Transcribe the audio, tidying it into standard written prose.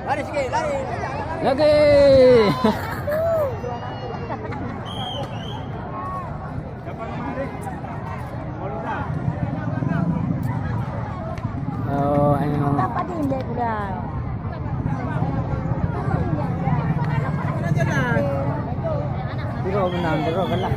Lari sikit, lari. Lagi. Oh, ano. Dapat hindi pula. Biro menang, biro kalah.